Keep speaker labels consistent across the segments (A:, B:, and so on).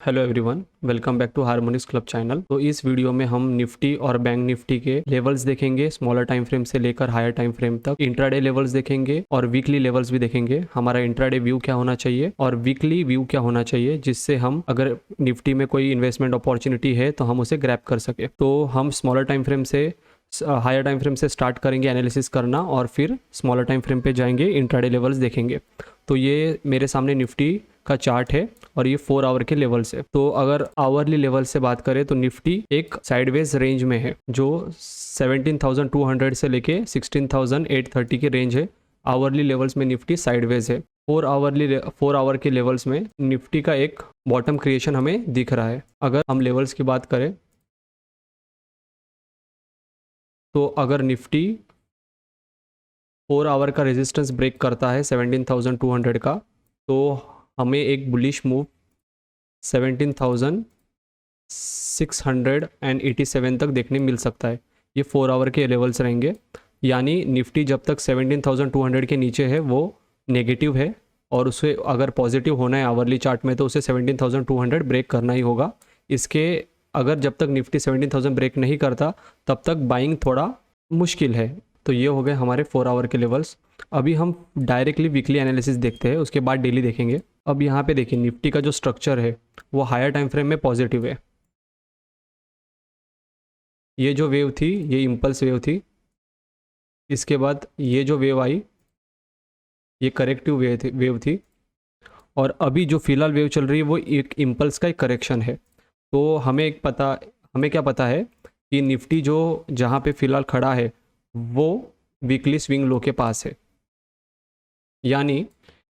A: Hello everyone, welcome back to harmonics club channel. तो इस video में हम निफ्टी और बैंक निफ्टी के लेवल्स देखेंगे, स्मॉलर टाइम फ्रेम से लेकर हायर टाइम फ्रेम तक। इंट्राडे लेवल्स देखेंगे और वीकली लेवल्स भी देखेंगे। हमारा इंट्राडे व्यू क्या होना चाहिए और वीकली व्यू क्या होना चाहिए, जिससे हम अगर निफ्टी में कोई इन्वेस्टमेंट अपॉर्चुनिटी है तो हम उसे ग्रैब कर सके। तो हम स्मॉलर टाइम फ्रेम से हायर टाइम फ्रेम से स्टार्ट करेंगे एनालिसिस करना और फिर स्मॉलर टाइम फ्रेम पे जाएंगे, इंट्राडे लेवल्स देखेंगे। तो ये मेरे सामने निफ्टी का चार्ट है और ये 4 आवर के लेवल से। तो अगर आवरली लेवल से बात करें तो निफ्टी एक साइडवेज रेंज में है जो 17,200 से लेके 16,830 की रेंज है। आवरली लेवल्स में निफ्टी साइडवेज है। 4 आवर के लेवल्स में निफ्टी का एक बॉटम क्रिएशन हमें दिख रहा है। अगर हम लेवल्स की बात करें तो अगर निफ्टी 4 आवर का रेजिस्टेंस ब्रेक करता है 17,200 का, तो हमें एक बुलिश मूव 17,687 तक देखने मिल सकता है। ये 4 आवर के लेवल्स रहेंगे, यानी निफ्टी जब तक 17,200 के नीचे है वो नेगेटिव है और उसे अगर पॉजिटिव होना है आवरली चार्ट में तो उसे 17,200 ब्रेक करना ही होगा। इसके अगर जब तक निफ्टी 17,000 ब्रेक नहीं करता तब तक बाइंग थोड़ा मुश्किल है। तो ये हो गए हमारे 4 आवर के लेवल्स। अभी हम डायरेक्टली वीकली एनालिसिस देखते हैं, उसके बाद डेली देखेंगे। अब यहाँ पे देखिए निफ्टी का जो स्ट्रक्चर है वो हायर टाइम फ्रेम में पॉजिटिव है। ये जो वेव थी ये इम्पल्स वेव थी। इसके बाद ये जो वेव आई ये करेक्टिव वेव थी और अभी जो फिलहाल वेव चल रही है वो एक इम्पल्स का एक करेक्शन है। तो हमें क्या पता है कि निफ्टी जो जहाँ पे फिलहाल खड़ा है वो वीकली स्विंग लो के पास है, यानी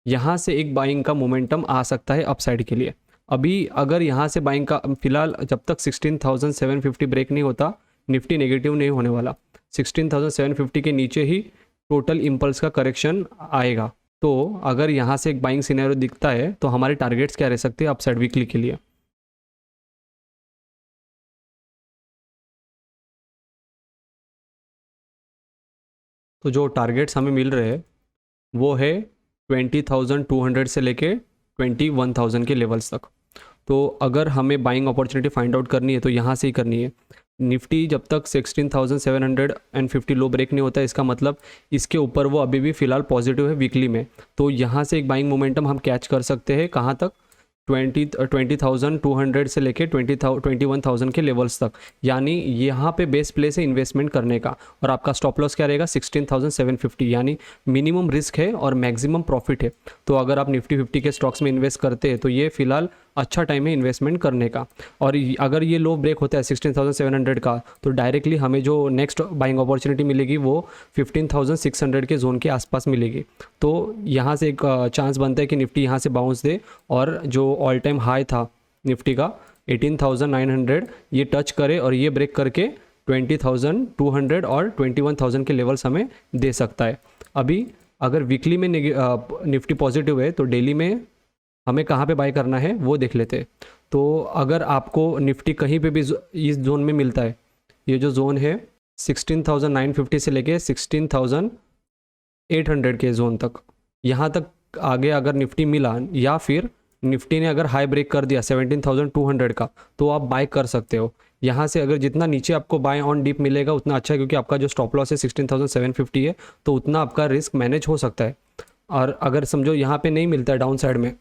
A: यहाँ से एक बाइंग का मोमेंटम आ सकता है अपसाइड के लिए। अभी अगर यहाँ से बाइंग का फिलहाल जब तक 16,750 ब्रेक नहीं होता निफ्टी नेगेटिव नहीं होने वाला। 16,750 के नीचे ही टोटल इम्पल्स का करेक्शन आएगा। तो अगर यहाँ से एक बाइंग सिनेरियो दिखता है तो हमारे टारगेट्स क्या रह सकते हैं अपसाइड वीकली के लिए। तो जो टारगेट्स हमें मिल रहे हैं वो है 20,200 से लेके 21,000 के लेवल्स तक। तो अगर हमें बाइंग अपॉर्चुनिटी फाइंड आउट करनी है तो यहाँ से ही करनी है। निफ्टी जब तक 16,750 लो ब्रेक नहीं होता है, इसका मतलब इसके ऊपर वो अभी भी फिलहाल पॉजिटिव है वीकली में। तो यहाँ से एक बाइंग मोमेंटम हम कैच कर सकते हैं कहाँ तक, 20,200 से लेके 21,000 के लेवल्स तक। यानी यहाँ पे बेस प्लेस है इन्वेस्टमेंट करने का। और आपका स्टॉप लॉस क्या रहेगा 16,750, यानी मिनिमम रिस्क है और मैक्सिमम प्रॉफिट है। तो अगर आप निफ्टी 50 के स्टॉक्स में इन्वेस्ट करते हैं तो ये फिलहाल अच्छा टाइम है इन्वेस्टमेंट करने का। और अगर ये लो ब्रेक होता है 16,700 का तो डायरेक्टली हमें जो नेक्स्ट बाइंग अपॉर्चुनिटी मिलेगी वो 15,600 के जोन के आसपास मिलेगी। तो यहाँ से एक चांस बनता है कि निफ्टी यहाँ से बाउंस दे और जो ऑल टाइम हाई था निफ्टी का 18,900 ये टच करे और ये ब्रेक करके 20,200 और 21,000 के लेवल्स हमें दे सकता है। अभी अगर वीकली में निफ्टी पॉजिटिव है तो डेली में हमें कहाँ पे बाय करना है वो देख लेते हैं। तो अगर आपको निफ्टी कहीं पे भी इस जोन में मिलता है, ये जो जोन है 16,950 से लेके 16,800 के जोन तक, यहाँ तक आगे अगर निफ्टी मिला या फिर निफ्टी ने अगर हाई ब्रेक कर दिया 17,200 का तो आप बाय कर सकते हो। यहाँ से अगर जितना नीचे आपको बाय ऑन डीप मिलेगा उतना अच्छा है, क्योंकि आपका जो स्टॉप लॉस है 16,750 है तो उतना आपका रिस्क मैनेज हो सकता है। और अगर समझो यहाँ पे नहीं मिलता है डाउन साइड में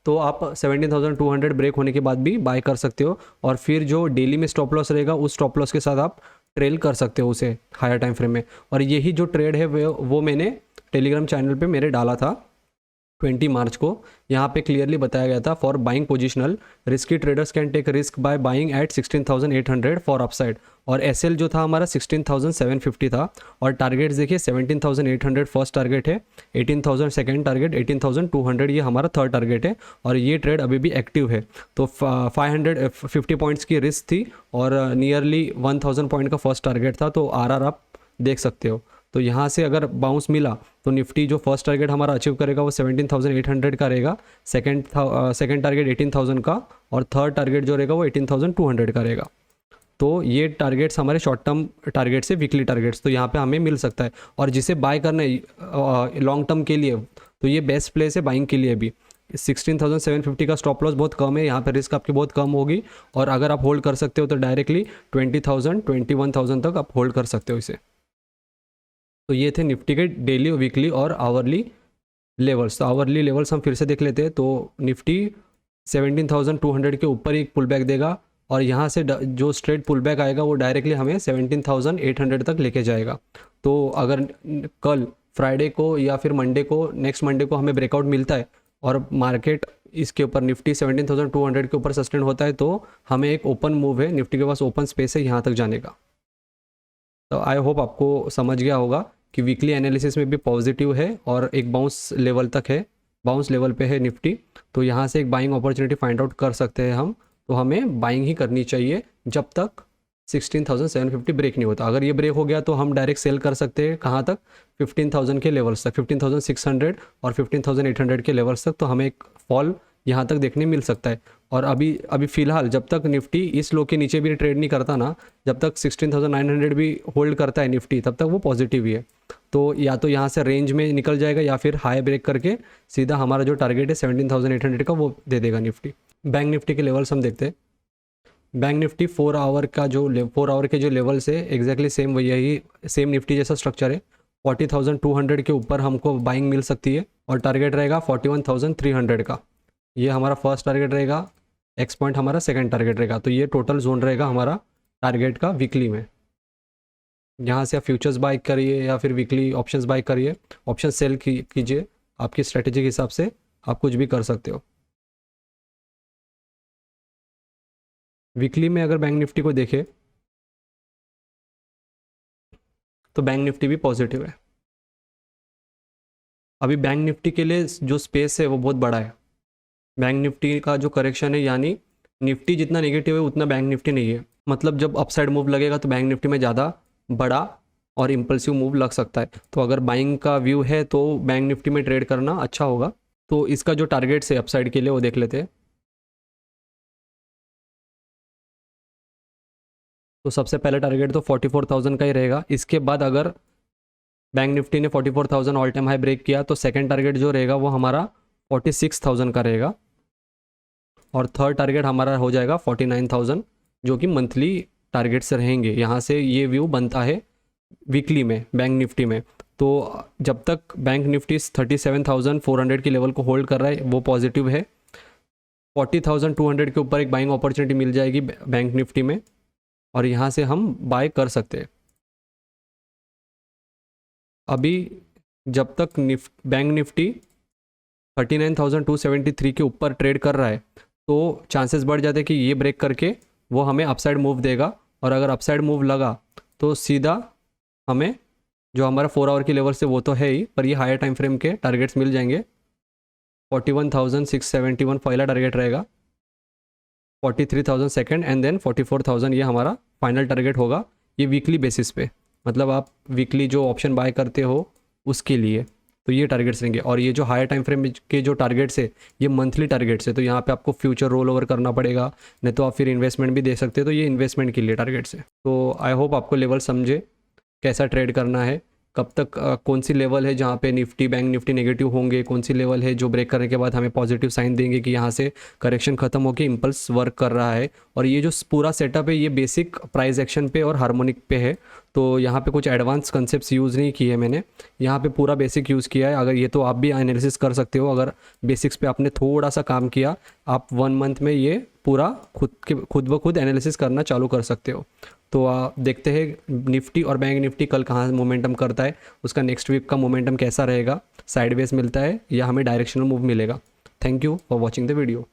A: तो आप 17,200 ब्रेक होने के बाद भी बाय कर सकते हो और फिर जो डेली में स्टॉप लॉस रहेगा उस स्टॉप लॉस के साथ आप ट्रेल कर सकते हो उसे हायर टाइम फ्रेम में। और यही जो ट्रेड है वो मैंने टेलीग्राम चैनल पे मेरे डाला था 20 मार्च को। यहाँ पे क्लियरली बताया गया था for buying positional risky traders can take risk by buying at 16,800 for upside. और एसएल जो था हमारा 16,750 था और टारगेट्स देखिए 17,800 फर्स्ट टारगेट है, 18,000 सेकेंड टारगेट, 18,200 ये हमारा थर्ड टारगेट है। और ये ट्रेड अभी भी एक्टिव है। तो 550 पॉइंट्स की रिस्क थी और नियरली 1,000 पॉइंट का फर्स्ट टारगेट था। तो आरआर आप देख सकते हो। तो यहाँ से अगर बाउंस मिला तो निफ्टी जो फर्स्ट टारगेट हमारा अचीव करेगा वो 17,800 का रहेगा, सेकंड टारगेट 18,000 का और थर्ड टारगेट जो रहेगा वो 18,200 का रहेगा। तो ये टारगेट्स हमारे शॉर्ट टर्म टारगेट्स है, वीकली टारगेट्स। तो यहाँ पे हमें मिल सकता है। और जिसे बाय करना है लॉन्ग टर्म के लिए तो ये बेस्ट प्लेस है बाइंग के लिए भी। 16,750 का स्टॉप लॉस बहुत कम है, यहाँ पे रिस्क आपकी बहुत कम होगी, और अगर आप होल्ड कर सकते हो तो डायरेक्टली 20,000 21,000 तक आप होल्ड कर सकते हो इसे। तो ये थे निफ्टी के डेली, वीकली और आवरली लेवल्स। तो आवरली लेवल्स हम फिर से देख लेते हैं। तो निफ्टी 17,200 के ऊपर एक पुल बैक देगा, और यहाँ से जो स्ट्रेट पुल बैक आएगा वो डायरेक्टली हमें 17,800 तक लेके जाएगा। तो अगर कल फ्राइडे को या फिर मंडे को, नेक्स्ट मंडे को हमें ब्रेकआउट मिलता है और मार्केट इसके ऊपर निफ्टी 17,200 के ऊपर सस्टेन होता है, तो हमें एक ओपन मूव है, निफ्टी के पास ओपन स्पेस है यहाँ तक जाने का। तो आई होप आपको समझ गया होगा कि वीकली एनालिसिस में भी पॉजिटिव है और एक बाउंस लेवल तक है, बाउंस लेवल पे है निफ्टी। तो यहाँ से एक बाइंग अपॉर्चुनिटी फाइंड आउट कर सकते हैं हम। तो हमें बाइंग ही करनी चाहिए जब तक 16,750 ब्रेक नहीं होता। अगर ये ब्रेक हो गया तो हम डायरेक्ट सेल कर सकते हैं कहाँ तक, 15,000 के लेवल्स तक, 15,600 और 15,800 के लेवल्स तक। तो हमें एक फॉल यहाँ तक देखने मिल सकता है। और अभी फ़िलहाल जब तक निफ्टी इस लो के नीचे भी ट्रेड नहीं करता ना, जब तक 16,900 भी होल्ड करता है निफ्टी, तब तक वो पॉजिटिव ही है। तो या तो यहाँ से रेंज में निकल जाएगा या फिर हाई ब्रेक करके सीधा हमारा जो टारगेट है 17,800 का वो दे देगा निफ्टी। बैंक निफ्टी के लेवल्स हम देखते हैं। बैंक निफ्टी 4 आवर का जो 4 आवर के जो लेवल्स है एग्जैक्टली सेम यही, सेम निफ्टी जैसा स्ट्रक्चर है। 40,200 के ऊपर हमको बाइंग मिल सकती है और टारगेट रहेगा 41,300 का। ये हमारा फर्स्ट टारगेट रहेगा, एक्स पॉइंट हमारा सेकंड टारगेट रहेगा। तो ये टोटल जोन रहेगा हमारा टारगेट का वीकली में। यहाँ से आप फ्यूचर्स बाय करिए या फिर वीकली ऑप्शंस बाय करिए, ऑप्शन सेल कीजिए, आपकी स्ट्रेटेजी के हिसाब से आप कुछ भी कर सकते हो। वीकली में अगर बैंक निफ्टी को देखें तो बैंक निफ्टी भी पॉजिटिव है। अभी बैंक निफ्टी के लिए जो स्पेस है वो बहुत बड़ा है। बैंक निफ्टी का जो करेक्शन है, यानी निफ्टी जितना नेगेटिव है उतना बैंक निफ्टी नहीं है। मतलब जब अपसाइड मूव लगेगा तो बैंक निफ्टी में ज़्यादा बड़ा और इम्पल्सिव मूव लग सकता है। तो अगर बाइंग का व्यू है तो बैंक निफ्टी में ट्रेड करना अच्छा होगा। तो इसका जो टारगेट्स है अपसाइड के लिए वो देख लेते हैं। तो सबसे पहला टारगेट तो 44,000 का ही रहेगा। इसके बाद अगर बैंक निफ्टी ने 44,000 ऑल टाइम हाई ब्रेक किया तो सेकंड टारगेट जो रहेगा वो हमारा 46,000 का रहेगा, और थर्ड टारगेट हमारा हो जाएगा 49,000, जो कि मंथली टारगेट से रहेंगे। यहाँ से ये व्यू बनता है वीकली में बैंक निफ्टी में। तो जब तक बैंक निफ्टी 37,400 के लेवल को होल्ड कर रहा है वो पॉजिटिव है। 40,200 के ऊपर एक बाइंग अपॉर्चुनिटी मिल जाएगी बैंक निफ्टी में, और यहाँ से हम बाय कर सकते हैं। अभी जब तक बैंक निफ्टी 39,273 के ऊपर ट्रेड कर रहा है तो चांसेस बढ़ जाते हैं कि ये ब्रेक करके वो हमें अपसाइड मूव देगा, और अगर अपसाइड मूव लगा तो सीधा हमें जो हमारा 4 आवर की लेवल से वो तो है ही, पर ये हायर टाइम फ्रेम के टारगेट्स मिल जाएंगे। 41,671 पहला टारगेट रहेगा, 43,000 सेकेंड, एंड देन 44,000 ये हमारा फाइनल टारगेट होगा। ये वीकली बेसिस पे, मतलब आप वीकली जो ऑप्शन बाय करते हो उसके लिए तो ये टारगेट्स रहेंगे। और ये जो हायर टाइम फ्रेम के जो टारगेट्स है ये मंथली टारगेट्स है। तो यहाँ पे आपको फ्यूचर रोल ओवर करना पड़ेगा, नहीं तो आप फिर इन्वेस्टमेंट भी दे सकते हो। तो ये इन्वेस्टमेंट के लिए टारगेट्स है। तो आई होप आपको लेवल समझे कैसा ट्रेड करना है, कब तक कौन सी लेवल है जहाँ पे निफ्टी बैंक निफ्टी नेगेटिव होंगे, कौन सी लेवल है जो ब्रेक करने के बाद हमें पॉजिटिव साइन देंगे कि यहाँ से करेक्शन खत्म होकर इम्पल्स वर्क कर रहा है। और ये जो पूरा सेटअप है ये बेसिक प्राइस एक्शन पे और हार्मोनिक पे है। तो यहाँ पे कुछ एडवांस कंसेप्ट्स यूज़ नहीं किए मैंने, यहाँ पे पूरा बेसिक यूज़ किया है। अगर ये तो आप भी एनालिसिस कर सकते हो, अगर बेसिक्स पे आपने थोड़ा सा काम किया, आप 1 मंथ में ये पूरा खुद ब खुद एनालिसिस करना चालू कर सकते हो। तो देखते हैं निफ्टी और बैंक निफ्टी कल कहाँ मोमेंटम करता है, उसका नेक्स्ट वीक का मोमेंटम कैसा रहेगा, साइडवेज मिलता है या हमें डायरेक्शनल मूव मिलेगा। Thank you for watching the video.